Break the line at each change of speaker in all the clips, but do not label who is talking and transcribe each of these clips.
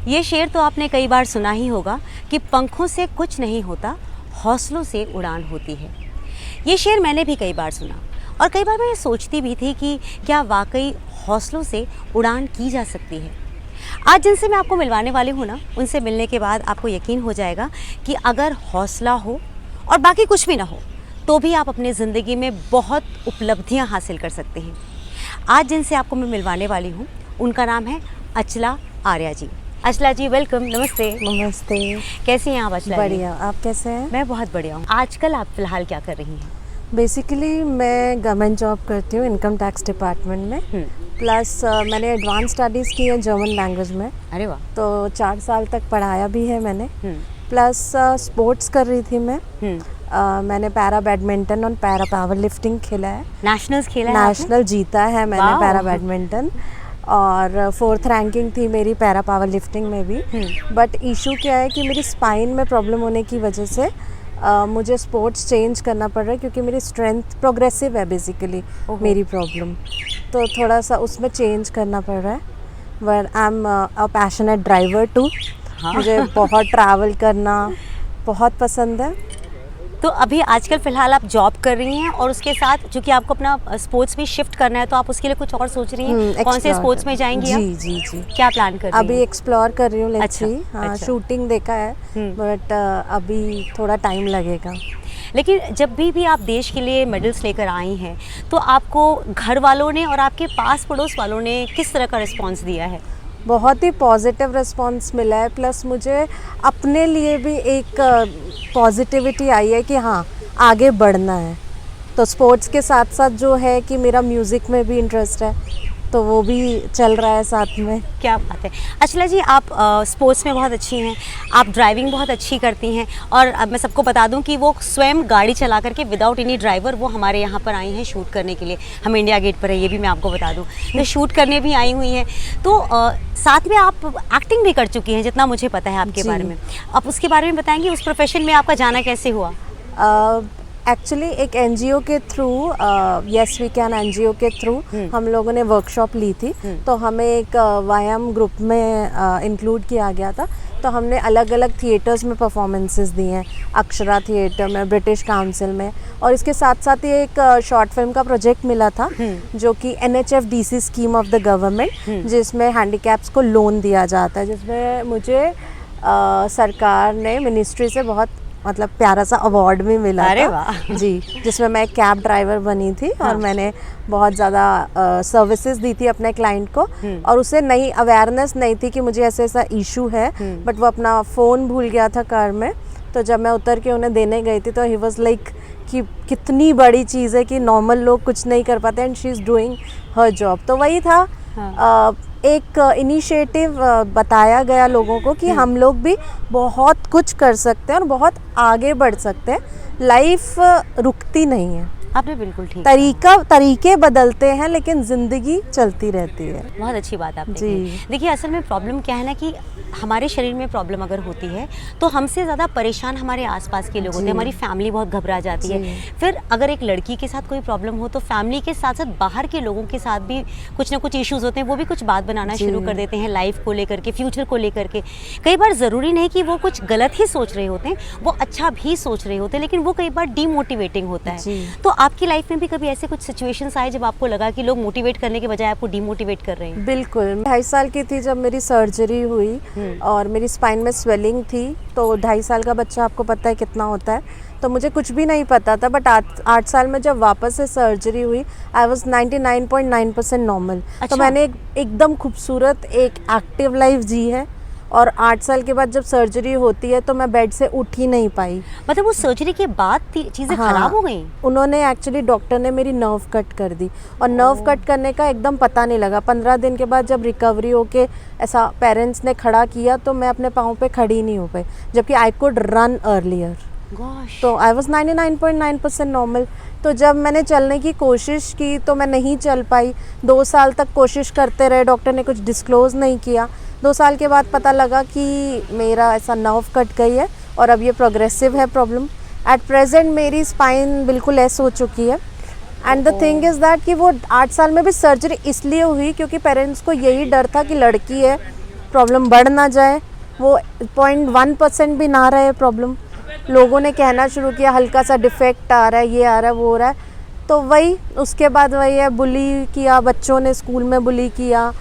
ये शेर तो आपने कई बार सुना ही होगा कि पंखों से कुछ नहीं होता, हौसलों से उड़ान होती है। ये शेर मैंने भी कई बार सुना और कई बार मैं ये सोचती भी थी कि क्या वाकई हौसलों से उड़ान की जा सकती है। आज जिनसे मैं आपको मिलवाने वाली हूँ ना, उनसे मिलने के बाद आपको यकीन हो जाएगा कि अगर हौसला हो और बाकी कुछ भी ना हो तो भी आप अपनी ज़िंदगी में बहुत उपलब्धियाँ हासिल कर सकते हैं। आज जिनसे आपको मैं मिलवाने वाली हूँ उनका नाम है अचला आर्या जी। अचला जी वेलकम, नमस्ते।
नमस्ते।
कैसी हैं आप अचला जी?
बढ़िया, आप कैसे हैं?
मैं बहुत बढ़िया हूँ। आजकल आप फ़िलहाल क्या कर रही हैं?
बेसिकली मैं गवर्नमेंट जॉब करती हूँ इनकम टैक्स डिपार्टमेंट में। प्लस मैंने एडवांस स्टडीज़ की है जर्मन लैंग्वेज में।
अरे वाह।
तो 4 साल तक पढ़ाया भी है मैंने। प्लस स्पोर्ट्स कर रही थी मैं। मैंने पैरा बैडमिंटन और पैरा पावर लिफ्टिंग खेला है।
नेशनल्स खेला है?
नेशनल जीता है मैंने पैरा बैडमिंटन, और 4th रैंकिंग थी मेरी पैरा पावर लिफ्टिंग में भी। बट इशू क्या है कि मेरी स्पाइन में प्रॉब्लम होने की वजह से मुझे स्पोर्ट्स चेंज करना पड़ रहा है, क्योंकि मेरी स्ट्रेंथ प्रोग्रेसिव है बेसिकली मेरी प्रॉब्लम, तो थोड़ा सा उसमें चेंज करना पड़ रहा है। But I am a passionate driver too. मुझे बहुत ट्रैवल करना बहुत पसंद है।
तो अभी आजकल फ़िलहाल आप जॉब कर रही हैं और उसके साथ चूँकि आपको अपना स्पोर्ट्स भी शिफ्ट करना है, तो आप उसके लिए कुछ और सोच रही हैं? कौन से स्पोर्ट्स में जाएंगी आप?
जी।
क्या प्लान कर रही हैं?
अभी एक्सप्लोर कर रही हूँ, लेट्स सी।
अच्छा।
शूटिंग देखा है, बट अभी थोड़ा टाइम लगेगा।
लेकिन जब भी आप देश के लिए मेडल्स लेकर आई हैं, तो आपको घर वालों ने और आपके पास पड़ोस वालों ने किस तरह का रिस्पॉन्स दिया है?
बहुत ही पॉजिटिव रिस्पॉन्स मिला है। प्लस मुझे अपने लिए भी एक पॉजिटिविटी आई है कि हाँ, आगे बढ़ना है। तो स्पोर्ट्स के साथ साथ जो है कि मेरा म्यूज़िक में भी इंटरेस्ट है, तो वो भी चल रहा है साथ में।
क्या बात है। अचला जी, आप स्पोर्ट्स में बहुत अच्छी हैं, आप ड्राइविंग बहुत अच्छी करती हैं, और अब मैं सबको बता दूं कि वो स्वयं गाड़ी चला करके विदाउट एनी ड्राइवर वो हमारे यहाँ पर आई हैं शूट करने के लिए। हम इंडिया गेट पर है, ये भी मैं आपको बता दूं। तो शूट करने भी आई हुई हैं, तो साथ में आप एक्टिंग भी कर चुकी हैं, जितना मुझे पता है आपके बारे में। आप उसके बारे में बताएंगे, उस प्रोफेशन में आपका जाना कैसे हुआ?
एक्चुअली एक एनजीओ के through, yes we can NGO के थ्रू हम लोगों ने वर्कशॉप ली थी। तो हमें एक व्यायाम ग्रुप में इंक्लूड किया गया था। तो हमने अलग अलग थिएटर्स में परफॉर्मेंसेस दी हैं, अक्षरा थिएटर में, ब्रिटिश काउंसिल में, और इसके साथ साथ ये एक शॉर्ट फिल्म का प्रोजेक्ट मिला था जो कि NHFDC scheme of the government, जिसमें हैंडीकैप्स को लोन दिया जाता है, जिसमें मुझे सरकार ने मिनिस्ट्री से बहुत मतलब प्यारा सा अवार्ड भी मिला था जी, जिसमें मैं एक कैब ड्राइवर बनी थी। और मैंने बहुत ज़्यादा सर्विसेज दी थी अपने क्लाइंट को, और उसे नई अवेयरनेस नहीं थी कि मुझे ऐसे ऐसा इशू है। बट वो अपना फ़ोन भूल गया था कार में, तो जब मैं उतर के उन्हें देने गई थी तो ही वॉज लाइक कि कितनी बड़ी चीज़ है कि नॉर्मल लोग कुछ नहीं कर पाते, and she is doing her job. तो वही था, एक इनिशिएटिव बताया गया लोगों को कि हम लोग भी बहुत कुछ कर सकते हैं और बहुत आगे बढ़ सकते हैं। लाइफ रुकती नहीं है,
आपने बिल्कुल ठीक
तरीके बदलते हैं, लेकिन ज़िंदगी चलती रहती है।
बहुत अच्छी बात आपने
जी।
की। देखिए, असल में प्रॉब्लम क्या है ना कि हमारे शरीर में प्रॉब्लम अगर होती है तो हमसे ज़्यादा परेशान हमारे आसपास के लोग होते हैं, हमारी फैमिली बहुत घबरा जाती है। फिर अगर एक लड़की के साथ कोई प्रॉब्लम हो तो फैमिली के साथ साथ बाहर के लोगों के साथ भी कुछ ना कुछ इश्यूज़ होते हैं, वो भी कुछ बात बनाना शुरू कर देते हैं लाइफ को लेकर के, फ्यूचर को लेकर के। कई बार ज़रूरी नहीं कि वो कुछ गलत ही सोच रहे होते हैं, वो अच्छा भी सोच रहे होते हैं, लेकिन वो कई बार डीमोटिवेटिंग होता है। तो आपकी लाइफ में भी कभी ऐसे कुछ सिचुएशंस आए जब आपको लगा कि लोग मोटिवेट करने के बजाय आपको डीमोटिवेट कर रहे हैं? बिल्कुल।
2.5 साल की थी जब मेरी सर्जरी हुई, और मेरी स्पाइन में स्वेलिंग थी। तो 2.5 साल का बच्चा आपको पता है कितना होता है, तो मुझे कुछ भी नहीं पता था। बट 8 साल में जब वापस से सर्जरी हुई, आई वॉज 99.9% नॉर्मल। तो मैंने एकदम खूबसूरत एक एक्टिव लाइफ जी है। और 8 साल के बाद जब सर्जरी होती है तो मैं बेड से उठ ही नहीं पाई।
मतलब वो सर्जरी के बाद चीज़ें खराब हो गई?
उन्होंने एक्चुअली, डॉक्टर ने मेरी नर्व कट कर दी, और नर्व कट करने का एकदम पता नहीं लगा। 15 दिन के बाद जब रिकवरी होके ऐसा पेरेंट्स ने खड़ा किया तो मैं अपने पाँव पे खड़ी नहीं हो पाई, जबकि आई कुड रन अर्लियर। तो आई वॉज 99.9% नॉर्मल। तो जब मैंने चलने की कोशिश की तो मैं नहीं चल पाई। 2 साल तक कोशिश करते रहे, डॉक्टर ने कुछ डिस्क्लोज़ नहीं किया। 2 साल के बाद पता लगा कि मेरा ऐसा नर्व कट गई है, और अब ये प्रोग्रेसिव है प्रॉब्लम। एट प्रेजेंट मेरी स्पाइन बिल्कुल ऐस हो चुकी है। And the thing is that कि वो 8 साल में भी सर्जरी इसलिए हुई क्योंकि पेरेंट्स को यही डर था कि लड़की है प्रॉब्लम बढ़ ना जाए, वो 0.1% भी ना रहे प्रॉब्लम। लोगों ने कहना शुरू किया हल्का सा डिफेक्ट आ रहा है, ये आ रहा है, वो हो रहा है, तो वही उसके बाद वही है, बुली किया बच्चों ने, स्कूल में बुली किया,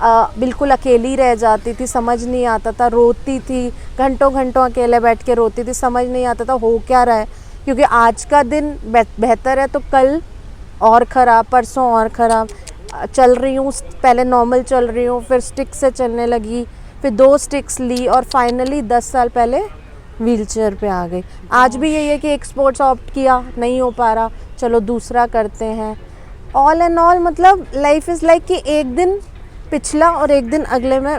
बिल्कुल अकेली रह जाती थी, समझ नहीं आता था, रोती थी, घंटों घंटों अकेले बैठ के रोती थी, समझ नहीं आता था हो क्या रहा है, क्योंकि आज का दिन बेहतर है तो कल और ख़राब, परसों और ख़राब। चल रही हूँ, पहले नॉर्मल चल रही हूँ, फिर स्टिक से चलने लगी, फिर 2 स्टिक्स ली और फाइनली 10 साल पहले व्हीलचेयर पे आ गई। आज भी यही है कि एक स्पोर्ट्स ऑप्ट किया, नहीं हो पा रहा, चलो दूसरा करते हैं। ऑल एंड ऑल मतलब लाइफ इज़ लाइक कि एक दिन पिछला और एक दिन अगले में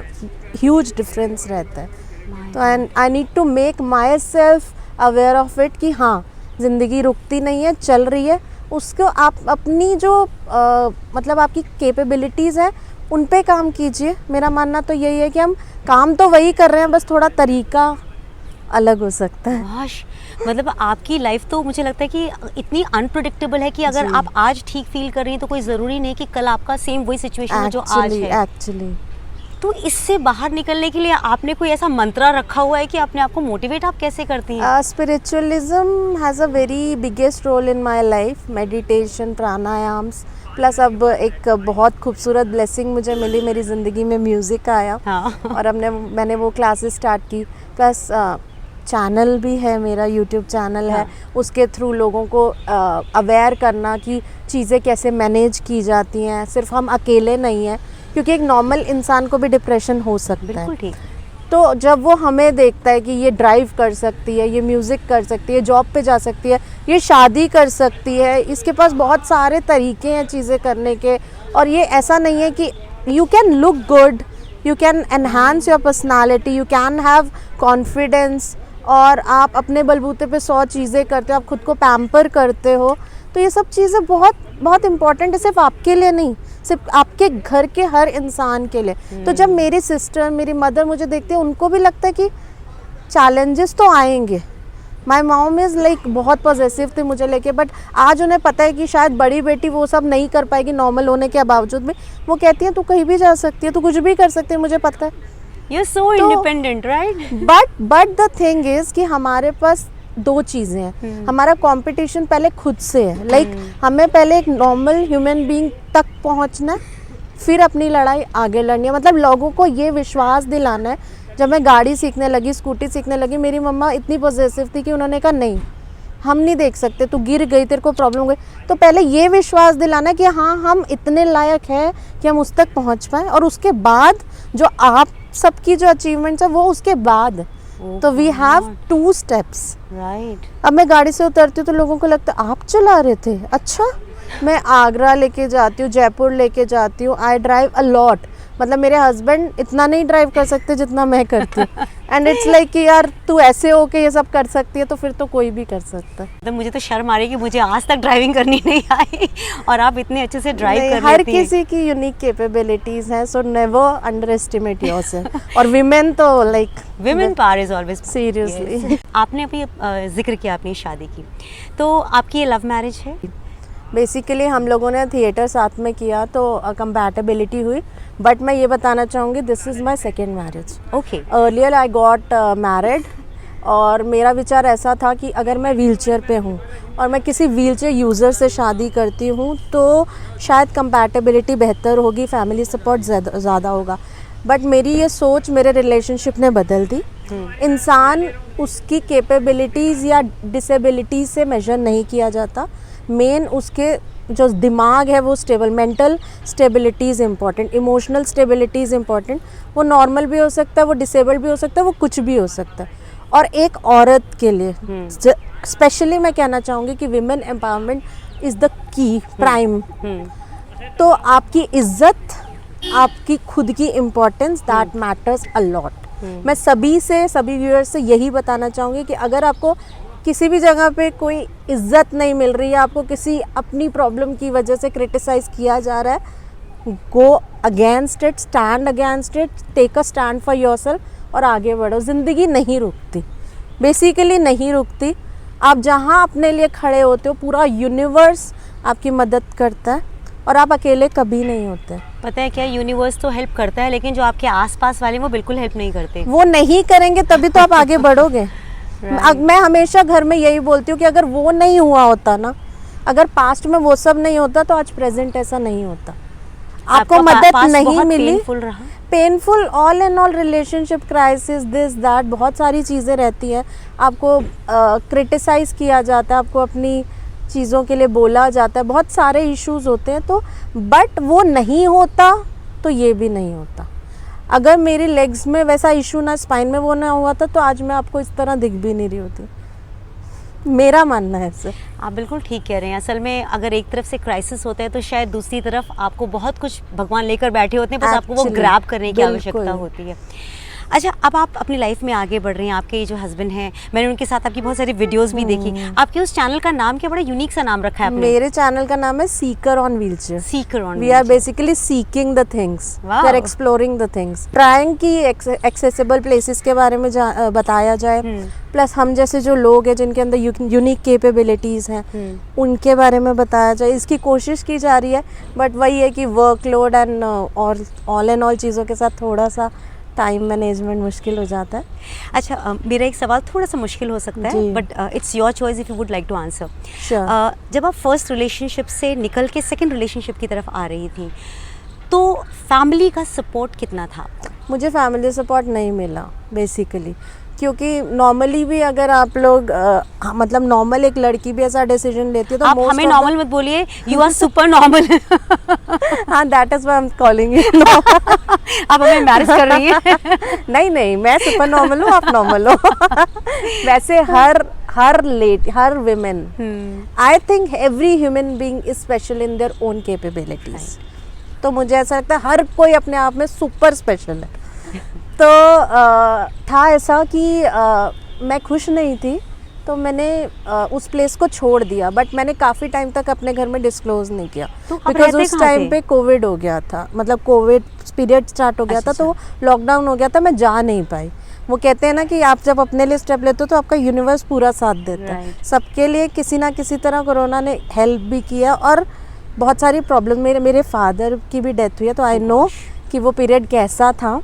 ह्यूज डिफरेंस रहता है। तो I need to make myself aware of it कि हाँ, ज़िंदगी रुकती नहीं है, चल रही है। उसको आप अपनी जो मतलब आपकी कैपेबिलिटीज़ हैं उन पे काम कीजिए। मेरा मानना तो यही है कि हम काम तो वही कर रहे हैं, बस थोड़ा तरीका अलग हो सकता है।
वाश, मतलब आपकी लाइफ तो मुझे लगता है कि इतनी अनप्रेडिक्टेबल है कि अगर आप आज ठीक फील कर रही हैं तो कोई ज़रूरी नहीं कि कल आपका सेम वही सिचुएशन है जो आज है।
एक्चुअली
तो इससे बाहर निकलने के लिए आपने कोई ऐसा मंत्रा रखा हुआ है कि अपने आप को मोटिवेट आप कैसे करती हैं?
Spiritualism has a very biggest role in my life. Meditation, pranayams, plus अब एक बहुत खूबसूरत ब्लेसिंग मुझे मिली, मेरी ज़िंदगी में म्यूज़िक आया।
हाँ।
और अब मैंने वो क्लासेस स्टार्ट की, प्लस चैनल भी है मेरा, यूट्यूब चैनल है, उसके थ्रू लोगों को अवेयर करना कि चीज़ें कैसे मैनेज की जाती हैं। सिर्फ हम अकेले नहीं हैं, क्योंकि एक नॉर्मल इंसान को भी डिप्रेशन हो सकता है।
बिल्कुल ठीक।
तो जब वो हमें देखता है कि ये ड्राइव कर सकती है, ये म्यूज़िक कर सकती है, जॉब पे जा सकती है, ये शादी कर सकती है, इसके पास बहुत सारे तरीके हैं चीज़ें करने के, और ये ऐसा नहीं है कि you can look good, you can enhance your personality, you can have confidence, और आप अपने बलबूते पे 100 चीज़ें करते हो, आप खुद को पैम्पर करते हो। तो ये सब चीज़ें बहुत बहुत इम्पॉर्टेंट है, सिर्फ आपके लिए नहीं, सिर्फ आपके घर के हर इंसान के लिए। तो जब मेरी सिस्टर, मेरी मदर मुझे देखते हैं, उनको भी लगता है कि चैलेंजेस तो आएंगे। माई मॉम इज़ लाइक बहुत पॉजिटिव थी मुझे लेके, बट आज उन्हें पता है कि शायद बड़ी बेटी वो सब नहीं कर पाएगी नॉर्मल होने के बावजूद भी। वो कहती है तू कहीं भी जा सकती है, तू कुछ भी कर सकती है, मुझे पता है।
You're so independent, right?
But the thing is कि हमारे पास 2 चीज़ें हैं। हमारा कंपटीशन पहले खुद से है, लाइक हमें पहले एक नॉर्मल ह्यूमन बीइंग तक पहुंचना है, फिर अपनी लड़ाई आगे लड़नी है। मतलब लोगों को ये विश्वास दिलाना है। जब मैं गाड़ी सीखने लगी, स्कूटी सीखने लगी, मेरी मम्मा इतनी पॉजिटिव थी कि उन्होंने कहा नहीं, हम नहीं देख सकते, तू गिर गई, तेरे को प्रॉब्लम हो गई। तो पहले ये विश्वास दिलाना कि हाँ, हम इतने लायक हैं कि हम उस तक पहुंच पाएँ, और उसके बाद जो आप सबकी जो अचीवमेंट्स है वो उसके बाद। तो वी हैव 2 स्टेप्स,
राइट।
अब मैं गाड़ी से उतरती हूँ तो लोगों को लगता है आप चला रहे थे, अच्छा। मैं आगरा लेके जाती हूँ, जयपुर लेके जाती हूँ, आई ड्राइव अ लॉट। मतलब मेरे हस्बैंड इतना नहीं ड्राइव कर सकते जितना मैं करती हूँ। एंड इट्स लाइक कि यार तू ऐसे हो के ये सब कर सकती है, तो फिर तो कोई भी कर सकता है।
तो मुझे तो शर्म आ रही है कि मुझे आज तक ड्राइविंग करनी नहीं आई और आप इतने अच्छे से ड्राइव कर
हर
लेती हैं।
किसी की यूनिक कैपेबिलिटीज हैं, so never under estimate yourself. और विमेन तो like
women power is always
seriously.
आपने अभी जिक्र किया अपनी शादी की, तो आपकी ये लव मैरिज है?
बेसिकली हम लोगों ने थिएटर साथ में किया तो कंपैटिबिलिटी हुई, बट मैं ये बताना चाहूँगी this is my second marriage.
Okay.
Earlier I got married, और मेरा विचार ऐसा था कि अगर मैं व्हीलचेयर पे हूँ और मैं किसी व्हीलचेयर यूज़र से शादी करती हूँ तो शायद कंपैटिबिलिटी बेहतर होगी, फैमिली सपोर्ट ज़्यादा होगा। बट मेरी ये सोच मेरे रिलेशनशिप ने बदल दी। इंसान उसकी कैपेबिलिटीज़ या डिसेबिलिटीज़ से मेजर नहीं किया जाता, मेन उसके जो दिमाग है वो stable, mental stability is important, emotional stability is important. वो नॉर्मल भी हो सकता है, वो डिसेबल्ड भी हो सकता है, वो कुछ भी हो सकता है। और एक औरत के लिए स्पेशली मैं कहना चाहूँगी कि women empowerment is the key prime. तो आपकी इज्जत, आपकी खुद की importance, that matters a lot. मैं सभी व्यूअर्स से यही बताना चाहूँगी कि अगर आपको किसी भी जगह पे कोई इज्जत नहीं मिल रही है, आपको किसी अपनी प्रॉब्लम की वजह से क्रिटिसाइज़ किया जा रहा है, go against it, stand against it, take a stand for yourself और आगे बढ़ो। ज़िंदगी नहीं रुकती, बेसिकली नहीं रुकती। आप जहाँ अपने लिए खड़े होते हो पूरा यूनिवर्स आपकी मदद करता है, और आप अकेले कभी नहीं होते।
पता है क्या, यूनिवर्स तो हेल्प करता है, लेकिन जो आपके आसपास वाले वो बिल्कुल हेल्प नहीं करते।
वो नहीं करेंगे तभी तो आप आगे बढ़ोगे। मैं हमेशा घर में यही बोलती हूँ कि अगर वो नहीं हुआ होता ना, अगर पास्ट में वो सब नहीं होता तो आज प्रेजेंट ऐसा नहीं होता। आपको मदद नहीं मिली,
पेनफुल रहा।
Painful, all and all relationship crisis, this that, बहुत सारी चीज़ें रहती हैं। आपको क्रिटिसाइज़ किया जाता है, आपको अपनी चीज़ों के लिए बोला जाता है, बहुत सारे इश्यूज होते हैं। तो बट वो नहीं होता तो ये भी नहीं होता। अगर मेरी लेग्स में वैसा इशू ना, स्पाइन में वो ना हुआ था तो आज मैं आपको इस तरह दिख भी नहीं रही होती। मेरा मानना है सर।
आप बिल्कुल ठीक कह रहे हैं। असल में अगर एक तरफ से क्राइसिस होता है तो शायद दूसरी तरफ आपको बहुत कुछ भगवान लेकर बैठे होते हैं, बस आपको वो ग्रैब करने की आवश्यकता होती है। अच्छा, अब आप अपनी लाइफ में आगे बढ़ रही हैं, आपके जो हस्बैंड हैं, मैंने उनके साथ आपकी बहुत सारी वीडियोस भी देखी। आपके उस चैनल का नाम क्या, बड़ा यूनिक सा नाम रखा है आपने।
मेरे चैनल का नाम है seeker on wheelchair.
Seeker on,
we are basically seeking the things, we are exploring the things, trying की एक्सेसिबल प्लेसेस के बारे में बताया जाए। प्लस हम जैसे जो लोग हैं जिनके अंदर यूनिक कैपेबिलिटीज़ हैं उनके बारे में बताया जाए, इसकी कोशिश की जा रही है। बट वही है कि workload and all and all चीज़ों के साथ थोड़ा सा टाइम मैनेजमेंट मुश्किल हो जाता है।
अच्छा, मेरा एक सवाल थोड़ा सा मुश्किल हो सकता है, but it's your choice if you would like to answer. जब आप फर्स्ट रिलेशनशिप से निकल के सेकंड रिलेशनशिप की तरफ आ रही थी तो फैमिली का सपोर्ट कितना था?
मुझे फैमिली सपोर्ट नहीं मिला बेसिकली, क्योंकि नॉर्मली भी अगर आप लोग मतलब नॉर्मल एक लड़की भी ऐसा डिसीजन लेती है तो
आप हमें नॉर्मल मत बोलिए, यू आर सुपर नॉर्मल।
हाँ, that is why I am calling you.
आप हमें मैरिज कर रही हैं?
नहीं, मैं सुपर नॉर्मल हूँ, आप नॉर्मल हो। वैसे हर women, I think every human being is special in their own capabilities. तो मुझे ऐसा लगता है हर कोई अपने आप में सुपर स्पेशल है। तो था ऐसा कि मैं खुश नहीं थी तो मैंने उस प्लेस को छोड़ दिया। बट मैंने काफ़ी टाइम तक अपने घर में डिस्क्लोज नहीं किया, बिकॉज उस टाइम पे कोविड हो गया था, मतलब कोविड पीरियड स्टार्ट हो गया था, तो लॉकडाउन हो गया था, मैं जा नहीं पाई। वो कहते हैं ना कि आप जब अपने लिए स्टेप लेते हो तो आपका यूनिवर्स पूरा साथ देता है। सबके लिए किसी ना किसी तरह कोरोना ने हेल्प भी किया और बहुत सारी प्रॉब्लम, मेरे फादर की भी डेथ हुई है तो आई नो कि वो पीरियड कैसा था।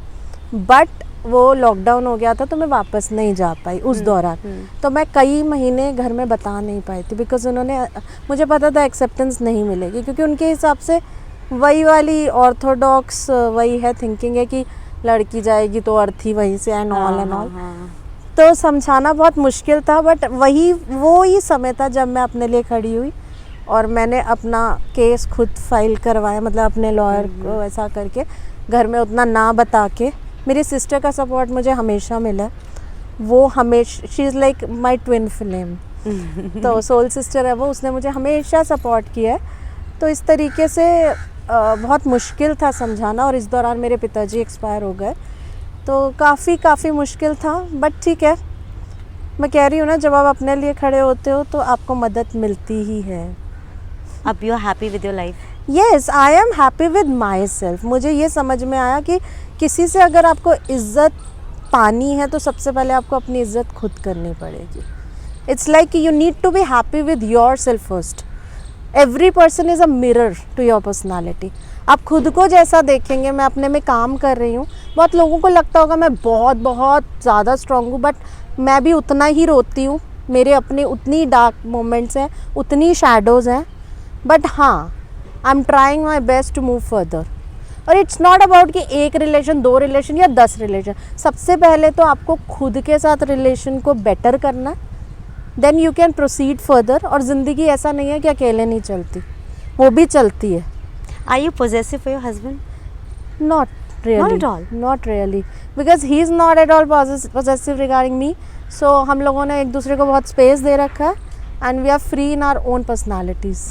बट वो लॉकडाउन हो गया था तो मैं वापस नहीं जा पाई उस दौरान। तो मैं कई महीने घर में बता नहीं पाई थी, बिकॉज उन्होंने, मुझे पता था एक्सेप्टेंस नहीं मिलेगी, क्योंकि उनके हिसाब से वही वाली ऑर्थोडॉक्स वही है थिंकिंग है कि लड़की जाएगी तो अर्थी वहीं से एंड ऑल एंड ऑल। तो समझाना बहुत मुश्किल था। बट वो ही समय था जब मैं अपने लिए खड़ी हुई और मैंने अपना केस खुद फाइल करवाया, मतलब अपने लॉयर को ऐसा करके, घर में उतना ना बता के। मेरी सिस्टर का सपोर्ट मुझे हमेशा मिला, वो हमेशा, she is like my twin flame. तो सोल सिस्टर है वो, उसने मुझे हमेशा सपोर्ट किया है। तो इस तरीके से बहुत मुश्किल था समझाना। और इस दौरान मेरे पिताजी एक्सपायर हो गए तो काफ़ी मुश्किल था। बट ठीक है, मैं कह रही हूँ ना, जब आप अपने लिए खड़े होते हो तो आपको मदद मिलती ही है।
अब you are happy with your life?
Yes, I am happy with myself. मुझे ये समझ में आया कि किसी से अगर आपको इज्जत पानी है तो सबसे पहले आपको अपनी इज्जत खुद करनी पड़ेगी। It's like you need to be happy with yourself first. Every person is a mirror to your personality. आप खुद को जैसा देखेंगे, मैं अपने में काम कर रही हूँ। बहुत लोगों को लगता होगा मैं बहुत ज़्यादा स्ट्रॉन्ग हूँ, बट मैं भी उतना ही रोती हूँ। मेरे अपने उतनी डार्क मोमेंट्स हैं, उतनी शैडोज़ हैं। बट हाँ, I am trying my best to move further. और इट्स नॉट अबाउट कि एक रिलेशन, 2 रिलेशन या 10 रिलेशन। सबसे पहले तो आपको खुद के साथ रिलेशन को बेटर करना है, then you can proceed further. और ज़िंदगी ऐसा नहीं है कि अकेले नहीं चलती, वो भी चलती है।
Are you possessive for your husband?
Not really.
Not at all?
Not really. Because he is not at all possessive regarding me. So हम लोगों ने एक दूसरे को बहुत स्पेस दे रखा है and we are free in our own personalities.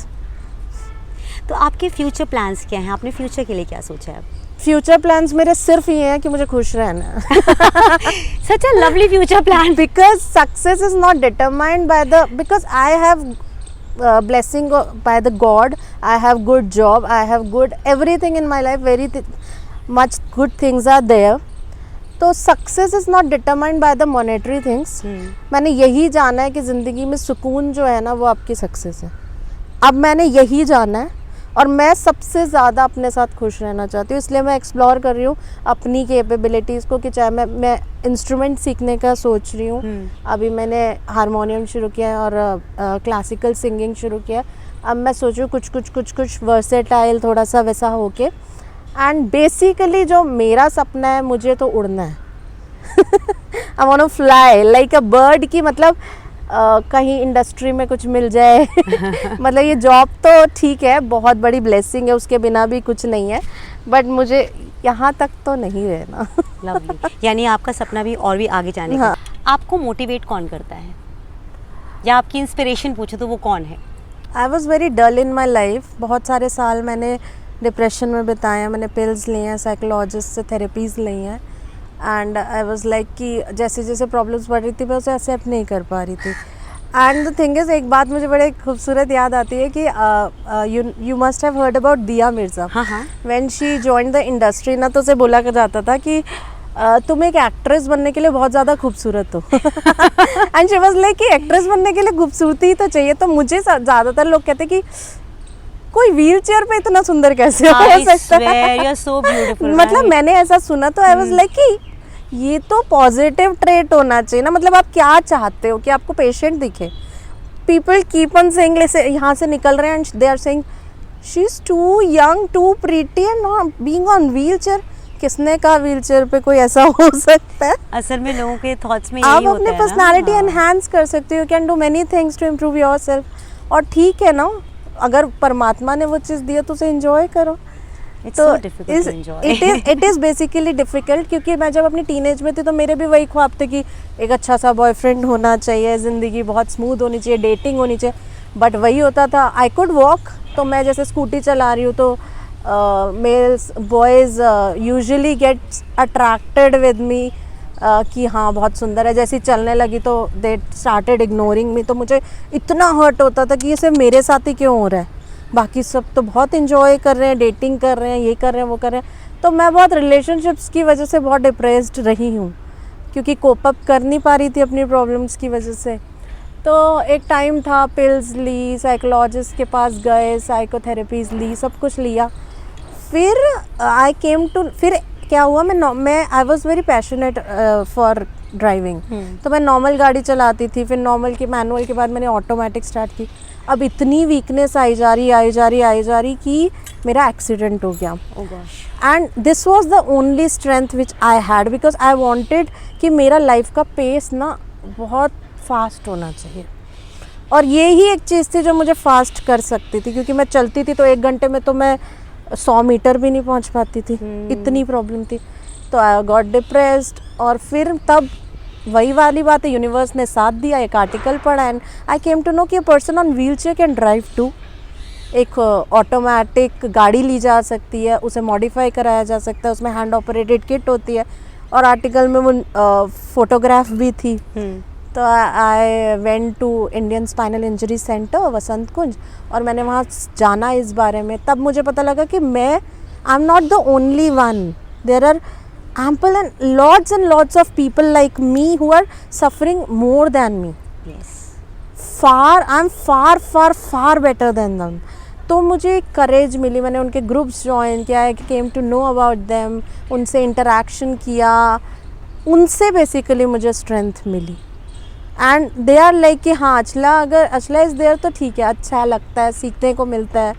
तो आपके फ्यूचर प्लान्स क्या हैं? आपने फ्यूचर के लिए क्या सोचा है?
फ्यूचर प्लान्स मेरे सिर्फ ये हैं कि मुझे खुश रहना है।
Such a lovely future plan.
Because success is not determined by the, because I have blessing by the God. I have good job. I have good everything in my life. Very much good things are there. तो success is not determined by the monetary things. मैंने यही जाना है कि ज़िंदगी में सुकून जो है ना वो आपकी सक्सेस है। अब मैंने यही जाना है और मैं सबसे ज़्यादा अपने साथ खुश रहना चाहती हूँ, इसलिए मैं एक्सप्लोर कर रही हूँ अपनी कैपेबिलिटीज़ को, कि चाहे मैं इंस्ट्रूमेंट सीखने का सोच रही हूँ। अभी मैंने हारमोनियम शुरू किया है और क्लासिकल सिंगिंग शुरू किया है। अब मैं सोच रही हूँ कुछ वर्सेटाइल थोड़ा सा वैसा होके। एंड बेसिकली जो मेरा सपना है, मुझे तो उड़ना है। I want to fly like a bird, की मतलब कहीं इंडस्ट्री में कुछ मिल जाए। मतलब ये जॉब तो ठीक है, बहुत बड़ी ब्लेसिंग है, उसके बिना भी कुछ नहीं है, बट मुझे यहाँ तक तो नहीं रहना।
लवली। यानी आपका सपना भी और भी आगे जाने का।
हाँ।
आपको मोटिवेट कौन करता है, या आपकी इंस्पिरेशन पूछो तो वो कौन है?
I was very dull in my life. बहुत सारे साल मैंने डिप्रेशन में बिताए हैं, मैंने पिल्स लिए हैं, साइकोलॉजिस्ट से थेरेपीज़ ली हैं। एंड आई वॉज लाइक कि जैसे जैसे प्रॉब्लम्स बढ़ रही थी मैं उसे एक्सेप्ट नहीं कर पा रही थी। एंड द थिंग इज़, एक बात मुझे बड़े खूबसूरत याद आती है कि you must have heard about दिया मिर्ज़ा।
हाँ।
When she joined the industry ना, तो उसे बोला जाता था कि तुम एक एक्ट्रेस बनने के लिए बहुत ज़्यादा खूबसूरत हो। एंड शी वाज लाइक कि एक्ट्रेस बनने के लिए खूबसूरती ही तो चाहिए। तो मुझे ज़्यादातर लोग कहते कि कोई व्हील चेयर पे इतना सुंदर कैसे हो सकता है।
You're so beautiful,
मतलब
right?
मैंने ऐसा सुना, तो आई वाज लाइक कि ये तो पॉजिटिव ट्रेट होना चाहिए ना। मतलब आप क्या चाहते हो कि आपको पेशेंट दिखे? पीपल कीप ऑन सेइंग, जैसे यहाँ से निकल रहे हैं and they are saying she is too young, too pretty and not being on wheel chair. किसने कहा व्हील चेयर पे कोई ऐसा हो सकता है?
असल में लोगों के थॉट्स में
आप
यही होता
अपने
है ना।
पर्सनालिटी
हाँ।
एनहांस कर सकते हो, you can do many things to improve yourself. और ठीक है ना, अगर परमात्मा ने वो चीज़ दी है तो उसे एंजॉय करो।
It's so difficult to enjoy.
It is basically difficult, क्योंकि मैं जब अपनी टीनेज में थी तो मेरे भी वही ख्वाब थे कि एक अच्छा सा बॉयफ्रेंड होना चाहिए, ज़िंदगी बहुत स्मूथ होनी चाहिए, डेटिंग होनी चाहिए। बट वही होता था, आई कुड वॉक, तो मैं जैसे स्कूटी चला रही हूँ तो males boys usually gets attracted with me, कि हाँ बहुत सुंदर है। जैसे ही चलने लगी तो दे स्टार्टेड इग्नोरिंग मी। तो मुझे इतना हर्ट होता था कि ये सिर्फ मेरे साथ ही क्यों हो रहा है, बाकी सब तो बहुत इन्जॉय कर रहे हैं, डेटिंग कर रहे हैं, ये कर रहे हैं, वो कर रहे हैं। तो मैं बहुत रिलेशनशिप्स की वजह से बहुत डिप्रेस्ड रही हूँ, क्योंकि कोप अप कर नहीं पा रही थी अपनी प्रॉब्लम्स की वजह से। तो एक टाइम था, पिल्स ली, साइकोलॉजिस्ट के पास गए, साइकोथेरेपीज़ ली, सब कुछ लिया। फिर आई केम टू, फिर क्या हुआ, मैं I was very passionate for driving. तो मैं नॉर्मल गाड़ी चलाती थी, फिर नॉर्मल की मैनुअल के बाद मैंने ऑटोमेटिक स्टार्ट की। अब इतनी वीकनेस आई जा रही कि मेरा एक्सीडेंट हो गया।
Oh gosh.
And this was the only strength which I had, because I wanted कि मेरा लाइफ का पेस ना बहुत फास्ट होना चाहिए। और ये ही एक चीज़ थी जो मुझे फास्ट कर सकती थी, क्योंकि मैं चलती थी तो 1 घंटे में तो मैं 100 मीटर भी नहीं पहुंच पाती थी, इतनी प्रॉब्लम थी। तो आई गॉट डिप्रेस्ड। और फिर तब वही वाली बात है, यूनिवर्स ने साथ दिया, एक आर्टिकल पढ़ा and I came to know कि a person on wheel chair can drive too. एक ऑटोमेटिक गाड़ी ली जा सकती है, उसे मॉडिफाई कराया जा सकता है, उसमें हैंड ऑपरेटेड किट होती है। और आर्टिकल में वो फोटोग्राफ भी थी। तो I went to Indian Spinal Injury Centre Vasant Kunj, और मैंने वहाँ जाना इस बारे में। तब मुझे पता लगा कि मैं I am not the only one, there are ample and lots of people like me who are suffering more than me.
Yes.
I'm far better than them. तो मुझे करेज मिली, मैंने उनके ग्रुप्स ज्वाइन किया, I came to know about them, उनसे interaction किया, उनसे basically मुझे strength मिली। एंड दे आर लाइक कि हाँ अगर अचला इज़ देयर तो ठीक है, अच्छा लगता है, सीखने को मिलता है।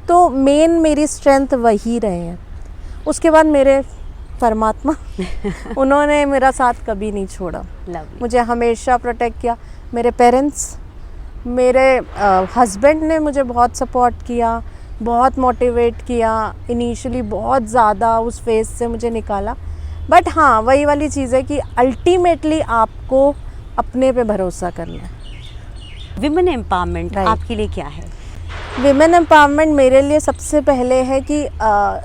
तो मेन मेरी स्ट्रेंथ वही रहे हैं। उसके बाद मेरे परमात्मा उन्होंने मेरा साथ कभी नहीं छोड़ा, मुझे हमेशा प्रोटेक्ट किया। मेरे पेरेंट्स, मेरे हस्बैंड ने मुझे बहुत सपोर्ट किया, बहुत मोटिवेट किया, इनिशियली बहुत ज़्यादा उस फेज से मुझे निकाला। बट हाँ, वही वाली चीज़ है कि अल्टीमेटली आपको अपने पे भरोसा करना है।
Women empowerment
Right.
आपके लिए क्या है?
विमेन एम्पावरमेंट मेरे लिए सबसे पहले है कि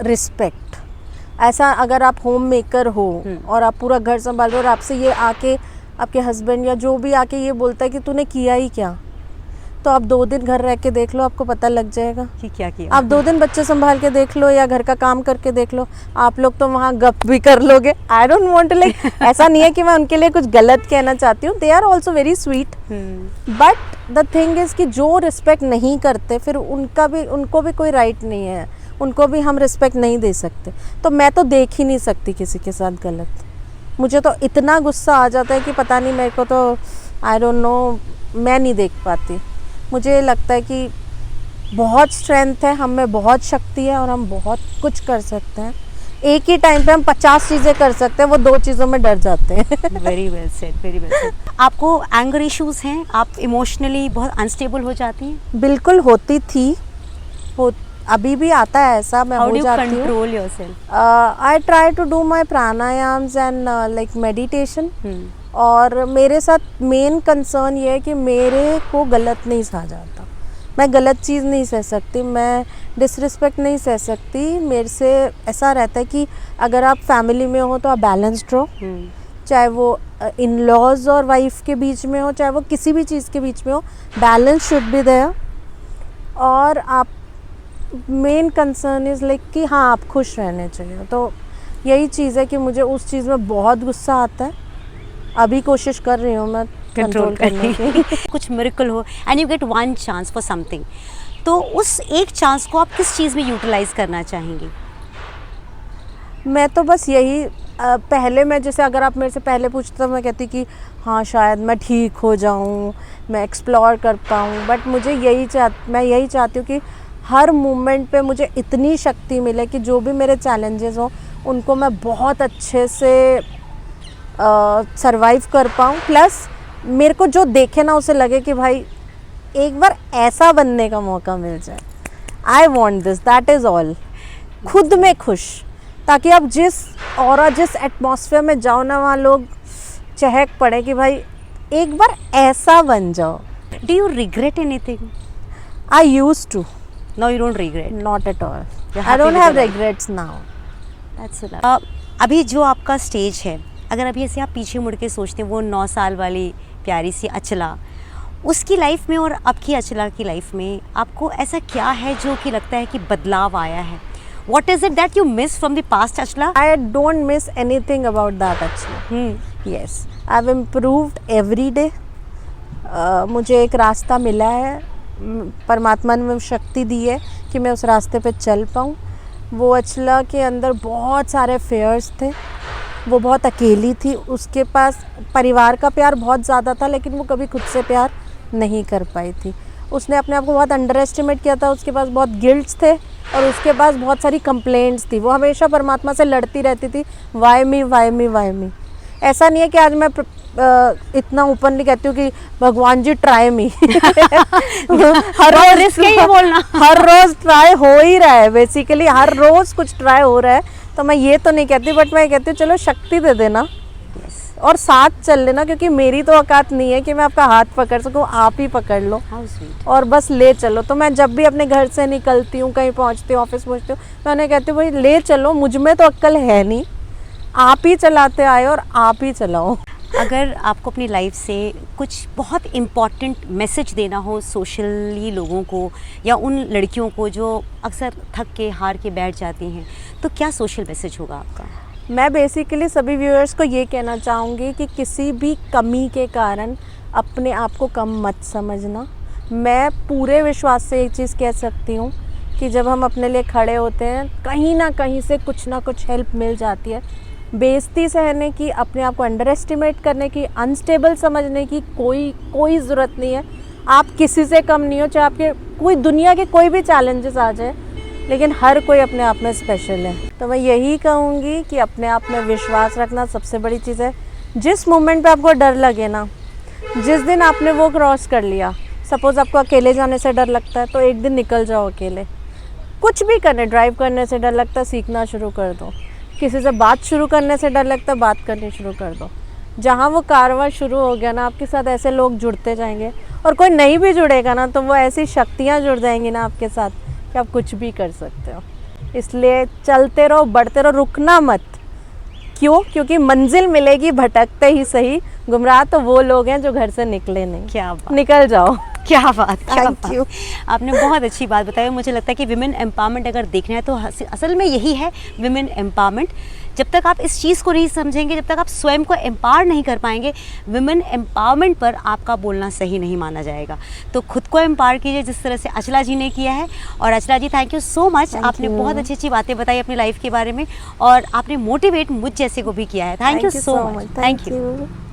रिस्पेक्ट। ऐसा अगर आप होम मेकर हो और आप पूरा घर संभाल रहे हो और आपसे ये आके आपके हस्बैंड या जो भी आके ये बोलता है कि तूने किया ही क्या, तो आप 2 दिन घर रह के देख लो, आपको पता लग जाएगा।
कि क्या किया।
आप 2 दिन बच्चे संभाल के देख लो या घर का काम करके देख लो, आप लोग तो वहाँ गप भी कर लोगे। I don't want to like, ऐसा नहीं है कि मैं उनके लिए कुछ गलत कहना चाहती हूँ, they are also very sweet, but the thing is कि जो रिस्पेक्ट नहीं करते फिर उनको भी कोई राइट नहीं है, उनको भी हम रिस्पेक्ट नहीं दे सकते। तो मैं तो देख ही नहीं सकती किसी के साथ गलत। मुझे तो इतना गुस्सा आ जाता है कि पता नहीं, मेरे को तो आई डोंट नो, मैं नहीं देख पाती। मुझे लगता है कि बहुत स्ट्रेंथ है, हम में बहुत शक्ति है और हम बहुत कुछ कर सकते हैं। एक ही टाइम पे हम 50 चीज़ें कर सकते हैं, वो 2 चीज़ों में डर जाते हैं।
Very well said, very well said. आपको एंगर इश्यूज हैं, आप इमोशनली बहुत अनस्टेबल हो जाती हैं?
बिल्कुल होती थी, अभी भी आता है ऐसा, मैं हो जाती हूँ।
Control yourself?
I try to do my pranayams and like meditation. और मेरे साथ मेन कंसर्न ये है कि मेरे को गलत नहीं सहा जाता, मैं गलत चीज़ नहीं सह सकती, मैं डिसरिस्पेक्ट नहीं सह सकती। मेरे से ऐसा रहता है कि अगर आप फैमिली में हो तो आप बैलेंस्ड रहो, चाहे वो इन लॉज और वाइफ के बीच में हो, चाहे वो किसी भी चीज़ के बीच में हो, बैलेंस शुड बी देयर। और आप मेन कंसर्न इज़ लाइक कि हाँ, आप खुश रहने चाहिए। तो यही चीज़ है कि मुझे उस चीज़ में बहुत गुस्सा आता है, अभी कोशिश कर रही हूँ मैं कंट्रोल करने की।
कुछ मिरेकल हो and you get one chance for something, तो उस एक चांस को आप किस चीज़ में यूटिलाइज करना चाहेंगी?
मैं तो बस यही पहले मैं, जैसे अगर आप मेरे से पहले पूछते तो मैं कहती कि हाँ शायद मैं ठीक हो जाऊँ, मैं एक्सप्लोर कर पाऊँ, बट मुझे मैं यही चाहती हूँ कि हर मोमेंट पे मुझे इतनी शक्ति मिले कि जो भी मेरे चैलेंजेस हों उनको मैं बहुत अच्छे से सरवाइव कर पाऊँ। प्लस मेरे को जो देखे ना उसे लगे कि भाई एक बार ऐसा बनने का मौका मिल जाए। I want this, that is all. खुद में खुश, ताकि आप जिस एटमॉस्फेयर में जाओ ना, वहाँ लोग चहक पड़े कि भाई एक बार ऐसा बन जाओ।
Do you regret anything?
I use to.
No, you don't regret?
Not at all.
You're
I
happy
don't
with
have
your life?
Regrets now.
That's enough. अभी जो आपका स्टेज है, अगर अभी ऐसे आप पीछे मुड़ के सोचते हैं वो 9 साल वाली प्यारी सी अचला, उसकी लाइफ में और अब की अचला की लाइफ में आपको ऐसा क्या है जो कि लगता है कि बदलाव आया है? What is it that you miss from the past Achala?
I don't miss anything about that actually. Yes, I've improved every day. मुझे एक रास्ता मिला है, परमात्मा ने मुझे शक्ति दी है कि मैं उस रास्ते पे चल पाऊँ। वो अचला के अंदर बहुत सारे फेयर्स थे, वो बहुत अकेली थी, उसके पास परिवार का प्यार बहुत ज़्यादा था लेकिन वो कभी खुद से प्यार नहीं कर पाई थी। उसने अपने आप को बहुत अंडर एस्टिमेट किया था, उसके पास बहुत गिल्ट्स थे और उसके पास बहुत सारी कंप्लेंट्स थी। वो हमेशा परमात्मा से लड़ती रहती थी, why me why me why me. ऐसा नहीं है कि आज मैं इतना ओपनली कहती हूँ कि भगवान जी ट्राई मी। हर रोज
रिस्क है ये बोलना।
हर रोज ट्राई हो ही रहा है, बेसिकली हर रोज कुछ ट्राई हो रहा है, तो मैं ये तो नहीं कहती, बट मैं कहती हूँ चलो शक्ति दे देना और साथ चल लेना, क्योंकि मेरी तो औकात नहीं है कि मैं आपका हाथ पकड़ सकूँ, आप ही पकड़ लो और बस ले चलो। तो मैं जब भी अपने घर से निकलती हूँ, कहीं पहुँचती हूँ, ऑफिस पहुँचती हूँ, मैं उन्हें कहती हूँ भाई ले चलो, मुझ में तो अक्ल है नहीं, आप ही चलाते आए और आप ही चलाओ।
अगर आपको अपनी लाइफ से कुछ बहुत इम्पॉर्टेंट मैसेज देना हो सोशली लोगों को या उन लड़कियों को जो अक्सर थक के हार के बैठ जाती हैं, तो क्या सोशल मैसेज होगा आपका?
मैं बेसिकली सभी व्यूअर्स को ये कहना चाहूँगी कि किसी भी कमी के कारण अपने आप को कम मत समझना। मैं पूरे विश्वास से एक चीज़ कह सकती हूँ कि जब हम अपने लिए खड़े होते हैं, कहीं ना कहीं से कुछ ना कुछ हेल्प मिल जाती है। बेइज्जती सहने की, अपने आप को अंडर एस्टिमेट करने की, अनस्टेबल समझने की कोई ज़रूरत नहीं है। आप किसी से कम नहीं हो, चाहे आपके कोई दुनिया के कोई भी चैलेंजेस आ जाए, लेकिन हर कोई अपने आप में स्पेशल है। तो मैं यही कहूँगी कि अपने आप में विश्वास रखना सबसे बड़ी चीज़ है। जिस मोमेंट पे आपको डर लगे ना, जिस दिन आपने वो क्रॉस कर लिया, सपोज़ आपको अकेले जाने से डर लगता है तो एक दिन निकल जाओ अकेले। कुछ भी करने, ड्राइव करने से डर लगता है, सीखना शुरू कर दो। किसी से बात शुरू करने से डर लगता है, बात करनी शुरू कर दो। जहाँ वो कारवां शुरू हो गया ना, आपके साथ ऐसे लोग जुड़ते जाएंगे, और कोई नहीं भी जुड़ेगा ना तो वो ऐसी शक्तियाँ जुड़ जाएंगी ना आपके साथ कि आप कुछ भी कर सकते हो। इसलिए चलते रहो, बढ़ते रहो, रुकना मत। क्यों? क्योंकि मंजिल मिलेगी भटकते ही सही। गुमराह तो वो लोग हैं जो घर से निकले नहीं।
क्या बात,
निकल जाओ।
क्या बात, क्या
Thank
बात।
you.
आपने बहुत अच्छी बात बताई। मुझे लगता है कि विमेन एम्पावरमेंट अगर देखना है तो असल में यही है विमेन एम्पावरमेंट। जब तक आप इस चीज़ को नहीं समझेंगे, जब तक आप स्वयं को एम्पावर नहीं कर पाएंगे, विमेन एम्पावरमेंट पर आपका बोलना सही नहीं माना जाएगा। तो खुद को एम्पावर कीजिए जिस तरह से अचला जी ने किया है। और Achala ji, thank you so much.
Thank
आपने
you.
बहुत अच्छी अच्छी बातें बताई अपनी लाइफ के बारे में और आपने मोटिवेट मुझ जैसे को भी किया है। Thank you so much.
Thank you.